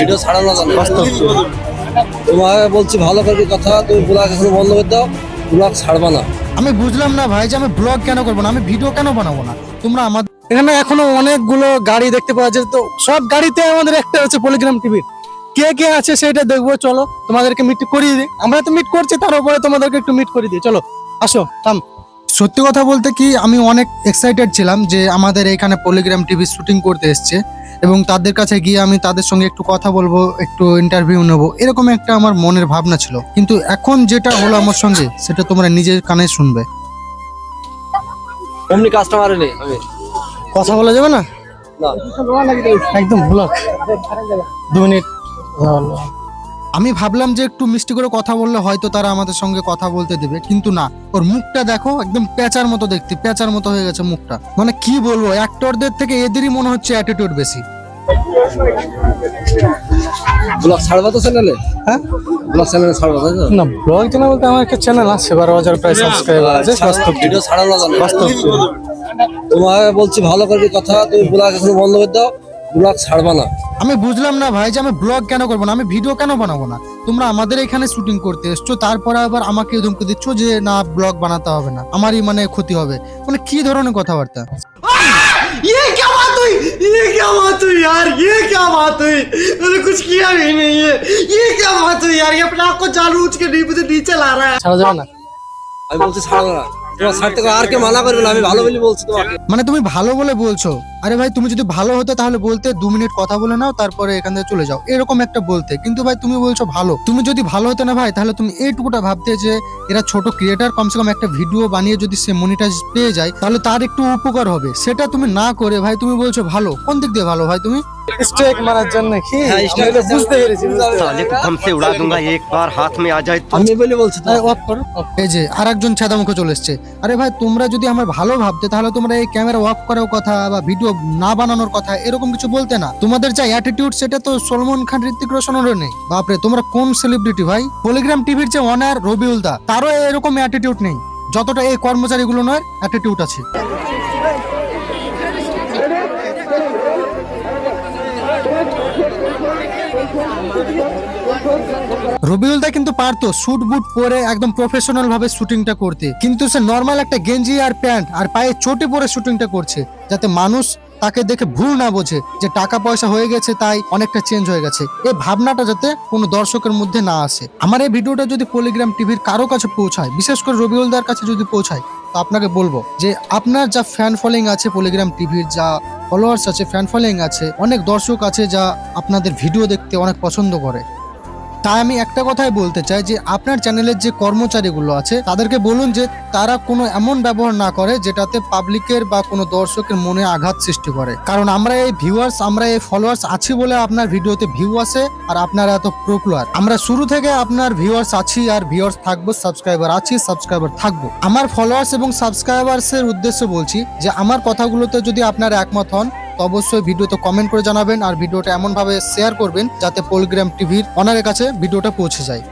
Video ছাড়ানো যাবে বাস্তব। তোমাকে বলছি ভালো করে কথা, তুমি ব্লগ এখন বন্ধ করে দাও, ব্লগ ছাড়বা না। আমি বুঝলাম না ভাই যে আমি ব্লগ কেন করবো না, আমি ভিডিও কেন বানাবো না। তোমরা আমাদের এখানে এখনো অনেকগুলো গাড়ি দেখতে পাওয়া যায়, তো সব গাড়িতে আমাদের একটা হচ্ছে পলিগ্রাম টিভি। কে কে আছে সেটা দেখবো, চলো তোমাদেরকে মিট করিয়ে দিই। আমরা তো মিট করছি, তার উপরে তোমাদেরকে একটু মিট করিয়ে দিই, চলো আসো থাম। সত্যি কথা বলতে কি আমি অনেক এক্সাইটেড ছিলাম যে আমাদের এখানে পলিগ্রাম টিভি শুটিং করতে এসছে, এবং তাদের কাছে গিয়ে আমি তাদের সঙ্গে একটু কথা বলবো, একটু ইন্টারভিউ নেবো, এরকম একটা আমার মনের ভাবনা ছিল। কিন্তু এখন যেটা হলো আমার সঙ্গে সেটা তোমরা নিজের কানে শুনবে। অমনি কাস্টমার এলে আমি কথা বলা যাবে না না একদম ব্লক 2 মিনিট। আমি ভাবলাম যে একটু মিষ্টি করে কথা বললে হয়তো তারা আমাদের সঙ্গে কথা বলতে দেবে, কিন্তু না, ওর মুখটা দেখো একদম পেঁচার মতো দেখতে, পেঁচার মতো হয়ে গেছে মুখটা। মানে কি বলবো, অ্যাক্টরদের থেকে এদেরই মনে হচ্ছে অ্যাটিটিউড বেশি। ব্লগ ছাড়বা তো চ্যানেলে? হ্যাঁ ব্লগ চ্যানেলে ছাড়বা তাই তো? না, ব্লগ চ্যানেল বলতে আমার একটা চ্যানেল আছে, 12,000 প্রায় সাবস্ক্রাইবার আছে, বাস্তব ভিডিও ছাড়ানো যাবে বাস্তব। তোমাকে বলছি ভালো করে কথা, তুমি ব্লগ এখন বন্ধ করে দাও, ব্লগ ছাড়বা না। আমি বুঝলাম না ভাই যে আমি ব্লগ কেন করবো না, আমি ভিডিও কেন বানাবো না। তোমরা আমাদের এখানে শুটিং করতে এসছো, তারপরে আবার আমাকে ধমকি দিচ্ছ যে না ব্লগ বানাতে হবে না, আমারই মানে ক্ষতি হবে। মানে কি ধরনের কথাবার্তা। ये क्या बात हुई, ये क्या बात हुई यार, ये क्या बात हुई, मैंने कुछ किया भी नहीं है, ये क्या बात हुई यार, ये अपने आप को जानबूझ के मुझे नीचे ला रहा है। ছাড়া যাবে না। আমি বলছি ছাড়বা না, তোমার ছাড়তে আর কে মানা করবে না, আমি ভালো বলে বলছি তোমাকে। মানে তুমি ভালো বলে বলছো, আরে ভাই তুমি যদি ভালো হতো তাহলে বলতে 2 মিনিট কথা বলে নাও, তারপরে এখান থেকে চলে যাও, এরকম একটা বলতে। কিন্তু ভাই তুমি বলছো ভালো, তুমি যদি ভালো হতো না ভাই তাহলে তুমি এইটুকুটা ভাবতে যে এরা ছোট ক্রিয়েটার, কমসে কম একটা ভিডিও বানিয়ে যদি সে মনিটাইজ পেয়ে যায় তাহলে তার একটু উপকার হবে। সেটা তুমি না করে ভাই তুমি বলছো ভালো। কোন দিক দিয়ে ভালো ভাই? তুমি স্ট্রাইক মারার জন্য কি? হ্যাঁ, strike আমি তো বুঝতে পেরেছি। साले को दम से उड़ा दूंगा एक बार हाथ में आ जाए तो। আমি বলে বলছি তো। অফ করো। এই যে আরেকজন ছেদা মুখে চলে এসছে। আরে ভাই তোমরা যদি আমার ভালো ভাবতে তাহলে তোমরা এই ক্যামেরা অফ করার কথা বা ভিডিও না বানানোর কথা এরকম কিছু বলতে না। তোমাদের যা অ্যাটিটিউড সেটা তো সলমন খান, ঋত্বিক রোশনেরও নেই। বাপরে, তোমরা কোন সেলিব্রিটি ভাই? পলিগ্রাম টিভির যে অনার রবিউল দা, তারও এরকম অ্যাটিটিউড নেই যতটা এই কর্মচারীগুলো নয় অ্যাটিটিউড আছে। রবিউল দা কিন্তু পারতো স্যুট বুট পরে একদম প্রফেশনাল ভাবে শুটিংটা করতে, কিন্তু সে নর্মাল একটা গেঞ্জি আর প্যান্ট আর পায়ে চটি পরে শুটিংটা করছে, যাতে মানুষ তাকে দেখে ভুল না বোঝে যে টাকা পয়সা হয়ে গেছে তাই অনেকটা চেঞ্জ হয়ে গেছে। এই ভাবনাটা যাতে কোনো দর্শকের মধ্যে না আসে। আমার এই ভিডিওটা যদি পলিগ্রাম টিভির কারো কাছে পৌঁছায়, বিশেষ করে রবিউল দার কাছে যদি পৌঁছায়, তো আপনাকে বলবো যে আপনার যা ফ্যান ফলোইং আছে, পলিগ্রাম টিভির যা ফলোয়ার্স আছে, ফ্যান ফলোইং আছে, অনেক দর্শক আছে যা আপনাদের ভিডিও দেখতে অনেক পছন্দ করে। তাই আমি একটা কথাই বলতে চাই যে আপনার চ্যানেলের যে কর্মচারীগুলো আছে তাদেরকে বলুন যে তারা কোনো এমন ব্যবহার না করে যেটাতে পাবলিকের বা কোনো দর্শকের মনে আঘাত সৃষ্টি করে। কারণ আমরা এই ভিউয়ার্স, আমরা এই ফলোয়ার্স আছি বলে আপনার ভিডিওতে ভিউ আসে আর আপনারা এত পপুলার। আমরা শুরু থেকে আপনার ভিউয়ার্স আছি আর ভিউয়ার্স থাকবো, সাবস্ক্রাইবার আছি, সাবস্ক্রাইবার থাকবো। আমার ফলোয়ার্স এবং সাবস্ক্রাইবার্সের উদ্দেশ্যে বলছি যে আমার কথাগুলোতে যদি আপনারা একমত হন তো অবশ্যই ভিডিওতে কমেন্ট করে জানাবেন আর ভিডিওটা এমন ভাবে শেয়ার করবেন যাতে পলিগ্রাম টিভির অনারের কাছে ভিডিওটা পৌঁছে যায়।